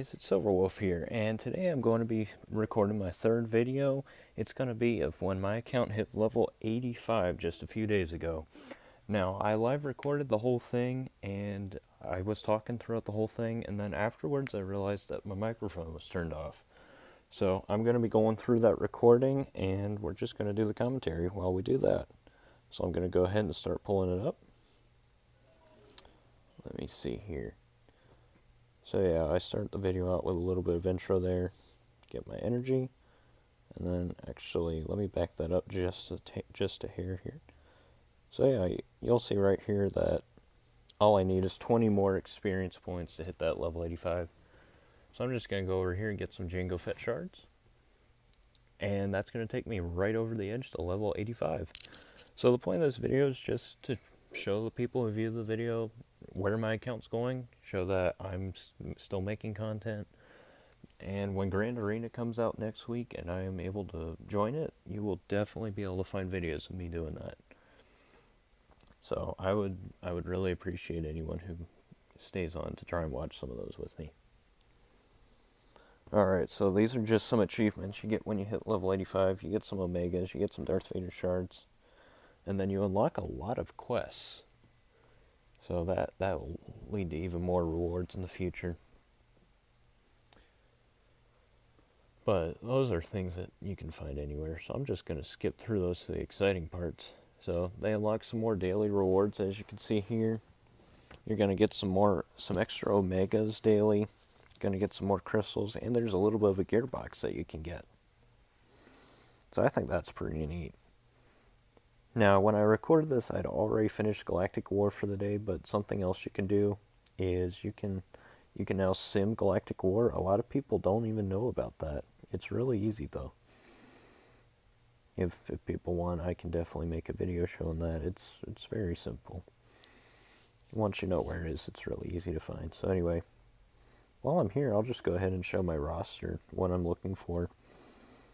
It's Silverwolf here, and today I'm going to be recording my third video. It's going to be of when my account hit level 85 just a few days ago. Now, I live recorded the whole thing, and I was talking throughout the whole thing, and then afterwards I realized that my microphone was turned off. So I'm going to be going through that recording, and we're just going to do the commentary while we do that. So I'm going to go ahead and start pulling it up. Let me see here. So yeah, I start the video out with a little bit of intro there, get my energy, and then actually let me back that up just a hair here. So yeah, you'll see right here that all I need is 20 more experience points to hit that level 85. So I'm just going to go over here and get some Jango Fett shards, and that's going to take me right over the edge to level 85. So the point of this video is just to show the people who view the video where my account's going, show that I'm still making content. And when Grand Arena comes out next week and I am able to join it, you will definitely be able to find videos of me doing that. So I would really appreciate anyone who stays on to try and watch some of those with me. Alright, so these are just some achievements you get when you hit level 85. You get some Omegas, you get some Darth Vader shards, and then you unlock a lot of quests. So that will lead to even more rewards in the future. But those are things that you can find anywhere, so I'm just going to skip through those to the exciting parts. So they unlock some more daily rewards, as you can see here. You're going to get some extra Omegas daily. Going to get some more crystals, and there's a little bit of a gearbox that you can get. So I think that's pretty neat. Now, when I recorded this, I'd already finished Galactic War for the day, but something else you can do is you can now sim Galactic War. A lot of people don't even know about that. It's really easy though. If people want, I can definitely make a video showing that. It's very simple. Once you know where it is, it's really easy to find. So anyway, while I'm here, I'll just go ahead and show my roster, what I'm looking for.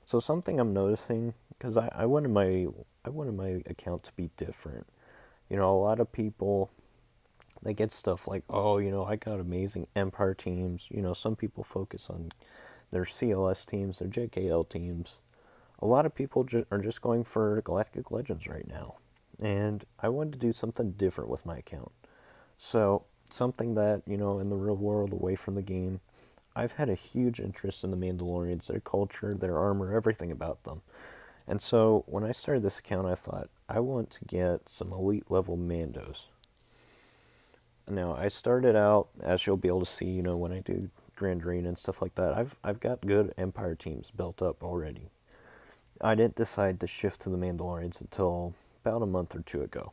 So something I'm noticing, because I wanted my account to be different. You know, a lot of people, they get stuff like, oh, you know, I got amazing Empire teams. You know, some people focus on their CLS teams, their JKL teams. A lot of people are just going for Galactic Legends right now. And I wanted to do something different with my account. So, something that, you know, in the real world, away from the game, I've had a huge interest in the Mandalorians, their culture, their armor, everything about them. And so, when I started this account, I thought, I want to get some elite level Mandos. Now, I started out, as you'll be able to see, you know, when I do Grand Arena and stuff like that, I've got good Empire teams built up already. I didn't decide to shift to the Mandalorians until about a month or two ago.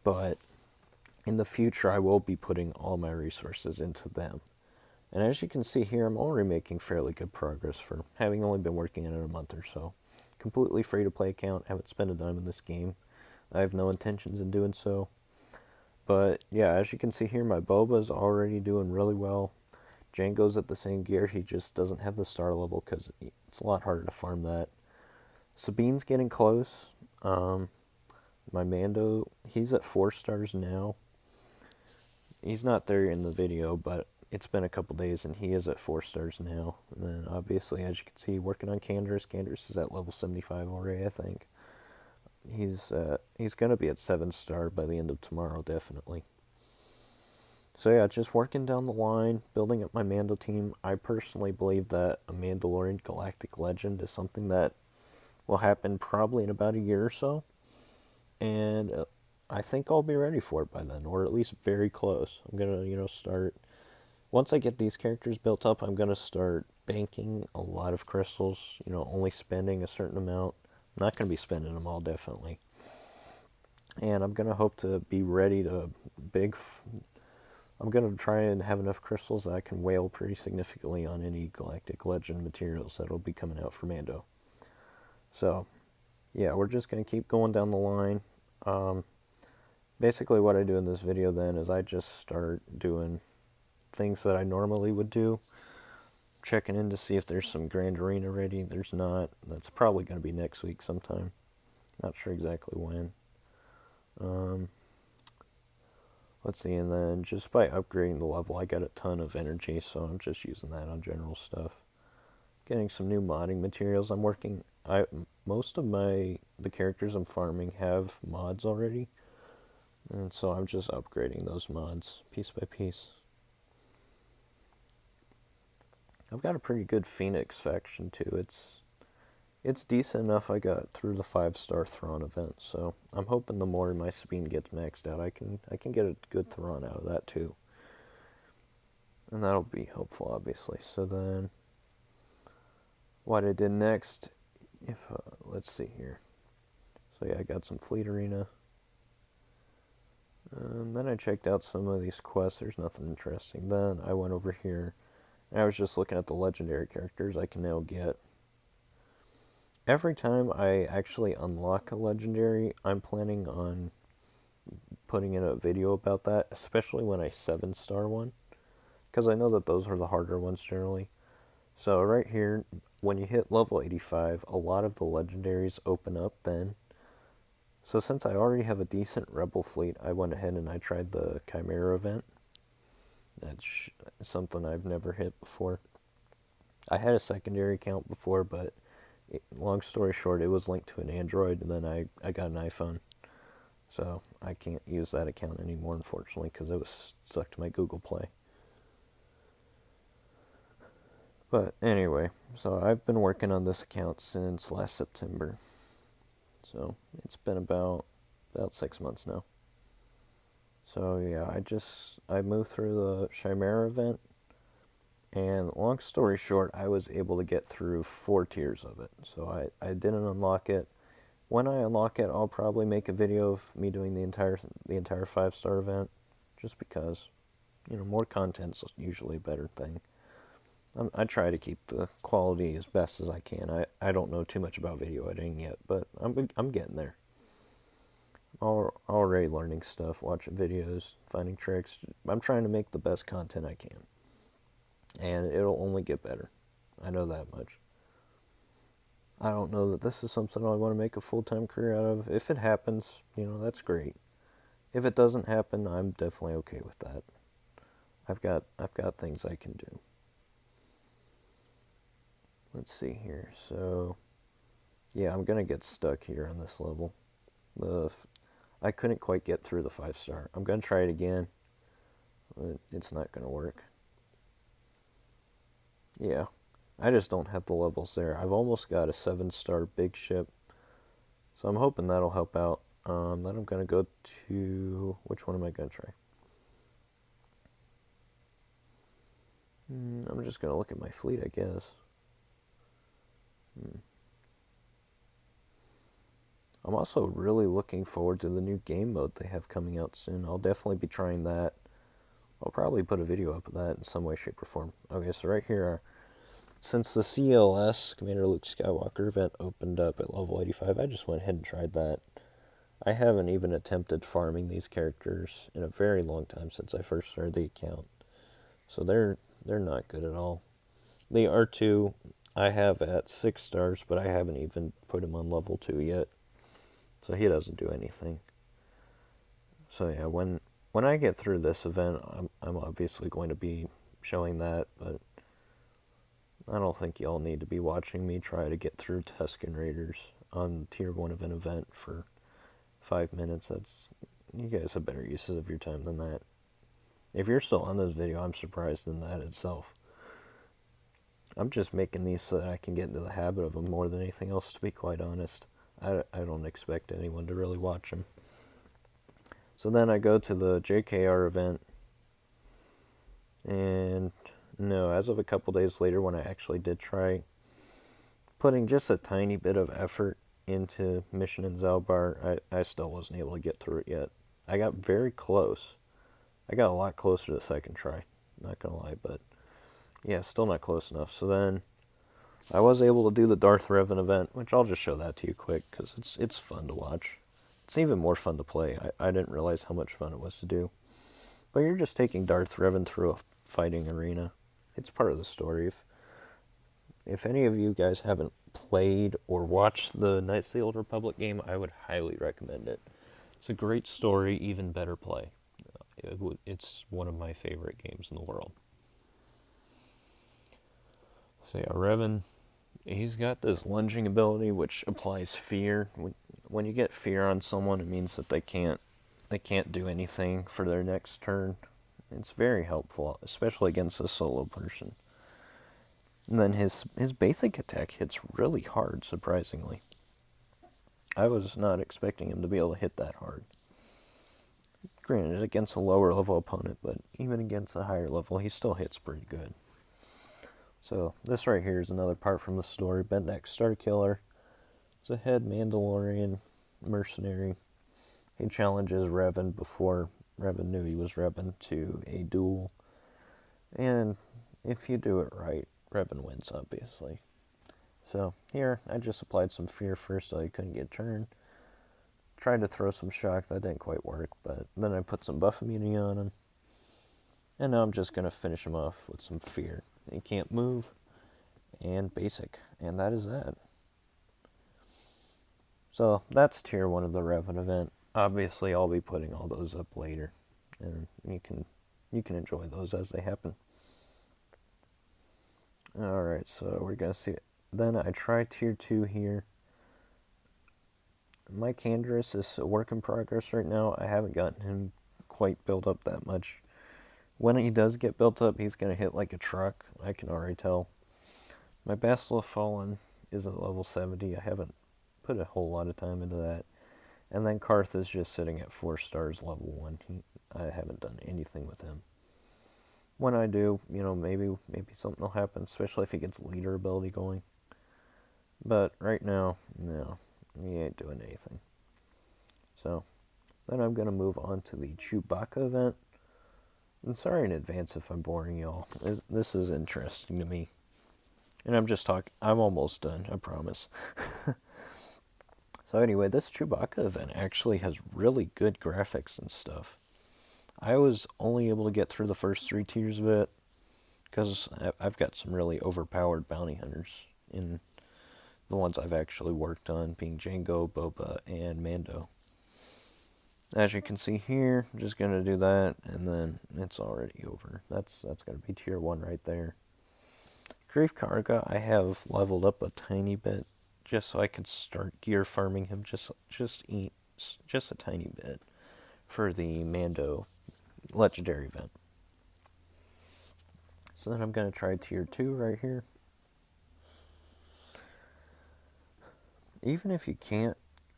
But in the future, I will be putting all my resources into them. And as you can see here, I'm already making fairly good progress for having only been working in it a month or so. Completely free-to-play account, haven't spent a dime in this game. I have no intentions in doing so. But yeah, as you can see here, my Boba's already doing really well. Jango's at the same gear, he just doesn't have the star level because it's a lot harder to farm that. Sabine's getting close. My Mando, he's at 4 stars now. He's not there in the video, but it's been a couple days and he is at 4 stars now. And then obviously, as you can see, working on Canderous. Canderous is at level 75 already, I think. He's going to be at 7 star by the end of tomorrow, definitely. So yeah, just working down the line, building up my Mando team. I personally believe that a Mandalorian Galactic Legend is something that will happen probably in about a year or so. And I think I'll be ready for it by then, or at least very close. I'm going to, you know, start... Once I get these characters built up, I'm going to start banking a lot of crystals, you know, only spending a certain amount. I'm not going to be spending them all, definitely. And I'm going to hope to be ready to I'm going to try and have enough crystals that I can whale pretty significantly on any Galactic Legend materials that will be coming out for Mando. So, yeah, we're just going to keep going down the line. Basically what I do in this video then is I just start doing things that I normally would do. Checking in to see if there's some Grand Arena ready. There's not. That's probably going to be next week sometime. Not sure exactly when. Let's see, and then just by upgrading the level, I got a ton of energy, so I'm just using that on general stuff. Getting some new modding materials. Most of the characters I'm farming have mods already, and so I'm just upgrading those mods piece by piece. I've got a pretty good Phoenix faction too. It's decent enough. I got through the 5-star Thrawn event, so I'm hoping the more my Sabine gets maxed out, I can get a good Thrawn out of that too, and that'll be helpful, obviously. So then, what I did next, let's see here. So yeah, I got some Fleet Arena. Then I checked out some of these quests. There's nothing interesting. Then I went over here, and I was just looking at the legendary characters I can now get. Every time I actually unlock a legendary, I'm planning on putting in a video about that, especially when I 7-star one, because I know that those are the harder ones generally. So right here, when you hit level 85, a lot of the legendaries open up then. So since I already have a decent rebel fleet, I went ahead and I tried the Chimera event. That's something I've never hit before. I had a secondary account before, but long story short, it was linked to an Android, and then I got an iPhone. So I can't use that account anymore, unfortunately, because it was stuck to my Google Play. But anyway, so I've been working on this account since last September. So it's been about 6 months now. So yeah, I moved through the Chimera event, and long story short, I was able to get through 4 tiers of it. So I didn't unlock it. When I unlock it, I'll probably make a video of me doing the entire 5-star event, just because, more content's usually a better thing. I try to keep the quality as best as I can. I don't know too much about video editing yet, but I'm getting there. Already learning stuff, watching videos, finding tricks. I'm trying to make the best content I can, and it'll only get better. I know that much. I don't know that this is something I want to make a full-time career out of. If it happens, that's great. If it doesn't happen, I'm definitely okay with that. I've got things I can do. Let's see here. So, yeah, I'm gonna get stuck here on this level. I couldn't quite get through the 5-star. I'm gonna try it again, but it's not gonna work. Yeah, I just don't have the levels there. I've almost got a 7-star big ship, so I'm hoping that'll help out. Then I'm gonna go to, which one am I gonna try? I'm just gonna look at my fleet, I guess. I'm also really looking forward to the new game mode they have coming out soon. I'll definitely be trying that. I'll probably put a video up of that in some way, shape, or form. Okay, so right here, since the CLS, Commander Luke Skywalker event, opened up at level 85, I just went ahead and tried that. I haven't even attempted farming these characters in a very long time since I first started the account. So they're not good at all. The R2 I have at 6 stars, but I haven't even put him on level 2 yet. So he doesn't do anything. So yeah, when I get through this event, I'm obviously going to be showing that, but I don't think y'all need to be watching me try to get through Tusken Raiders on Tier 1 of an event for 5 minutes. You guys have better uses of your time than that. If you're still on this video, I'm surprised in that itself. I'm just making these so that I can get into the habit of them more than anything else, to be quite honest. I don't expect anyone to really watch them. So then I go to the JKR event, and no, as of a couple days later, when I actually did try putting just a tiny bit of effort into Mission in Zaalbar, I still wasn't able to get through it yet. I got very close. I got a lot closer to the second try, not gonna lie, but yeah, still not close enough. So then I was able to do the Darth Revan event, which I'll just show that to you quick, because it's fun to watch. It's even more fun to play. I didn't realize how much fun it was to do. But you're just taking Darth Revan through a fighting arena. It's part of the story. If any of you guys haven't played or watched the Knights of the Old Republic game, I would highly recommend it. It's a great story, even better play. it's one of my favorite games in the world. So yeah, Revan, he's got this lunging ability which applies fear. When you get fear on someone, it means that they can't do anything for their next turn. It's very helpful, especially against a solo person. And then his basic attack hits really hard, surprisingly. I was not expecting him to be able to hit that hard. Granted, against a lower level opponent, but even against a higher level, he still hits pretty good. So this right here is another part from the story. Bendak Starkiller is a head Mandalorian mercenary. He challenges Revan before Revan knew he was Revan to a duel. And if you do it right, Revan wins, obviously. So here, I just applied some fear first so he couldn't get turned. Tried to throw some shock, that didn't quite work, but then I put some buff immunity on him. And now I'm just going to finish him off with some fear. He can't move, and basic, and that is that. So that's tier 1 of the Revan event. Obviously, I'll be putting all those up later, and you can enjoy those as they happen. Alright, so we're going to see it. Then I try tier 2 here. My Canderous is a work in progress right now. I haven't gotten him quite built up that much. When he does get built up, he's going to hit like a truck. I can already tell. My Bastila Fallen is at level 70. I haven't put a whole lot of time into that. And then Karth is just sitting at 4 stars, level 1. I haven't done anything with him. When I do, maybe something will happen, especially if he gets leader ability going. But right now, no, he ain't doing anything. So, then I'm going to move on to the Chewbacca event. I'm sorry in advance if I'm boring y'all. This is interesting to me. And I'm almost done, I promise. So anyway, this Chewbacca event actually has really good graphics and stuff. I was only able to get through the first 3 tiers of it because I've got some really overpowered bounty hunters in the ones I've actually worked on, being Jango, Boba, and Mando. As you can see here, I'm just going to do that, and then it's already over. That's going to be tier 1 right there. Greef Karga, I have leveled up a tiny bit, just so I could start gear farming him just a tiny bit for the Mando legendary event. So then I'm going to try tier 2 right here. Even if you can't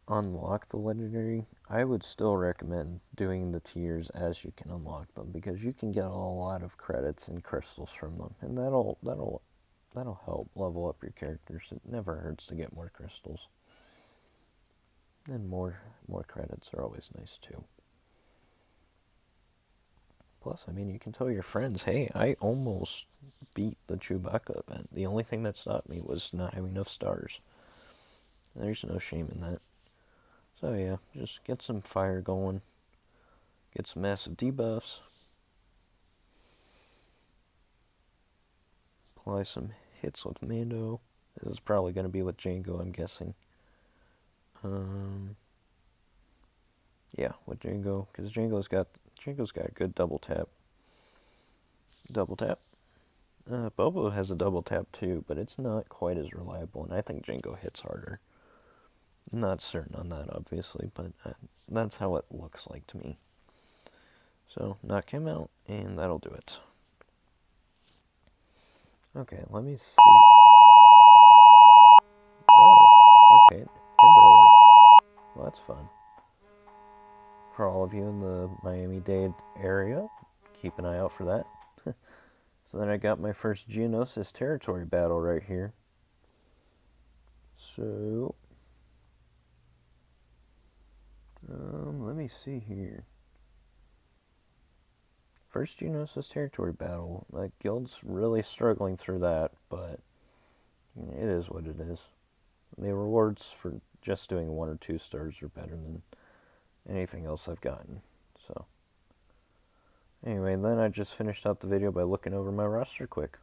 unlock the legendary, I would still recommend doing the tiers as you can unlock them, because you can get a lot of credits and crystals from them, and that'll help level up your characters. It never hurts to get more crystals. And more credits are always nice too. Plus, you can tell your friends, hey, I almost beat the Chewbacca event. The only thing that stopped me was not having enough stars. There's no shame in that. So yeah, just get some fire going. Get some massive debuffs. Apply some hits with Mando. This is probably going to be with Jango, I'm guessing. Yeah, with Jango, because Jango's got a good double tap. Bobo has a double tap too, but it's not quite as reliable, and I think Jango hits harder. I'm not certain on that, obviously, but that's how it looks like to me. So, knock him out, and that'll do it. Okay, let me see. Oh, okay, Amber Alert. Well, that's fun. For all of you in the Miami-Dade area, keep an eye out for that. So then I got my first Geonosis territory battle right here. So, let me see here. First Geonosis territory battle. The guild's really struggling through that, but it is what it is. The rewards for just doing 1 or 2 stars are better than anything else I've gotten. So, anyway, then I just finished out the video by looking over my roster quick.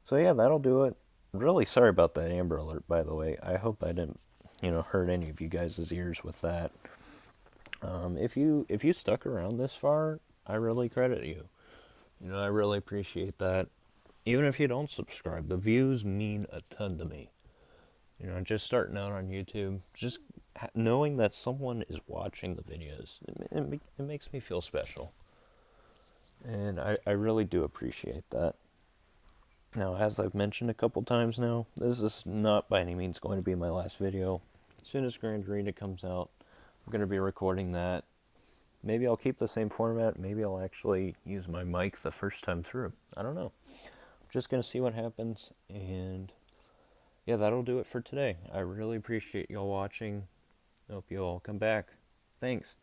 So yeah, that'll do it. Really sorry about that Amber Alert, by the way. I hope I didn't, hurt any of you guys' ears with that. If you stuck around this far, I really credit you. I really appreciate that. Even if you don't subscribe, the views mean a ton to me. Just starting out on YouTube, just knowing that someone is watching the videos, it makes me feel special. And I really do appreciate that. Now, as I've mentioned a couple times now, this is not by any means going to be my last video. As soon as Grand Arena comes out, I'm going to be recording that. Maybe I'll keep the same format. Maybe I'll actually use my mic the first time through. I don't know. I'm just going to see what happens. And yeah, that'll do it for today. I really appreciate y'all watching. Hope you all come back. Thanks.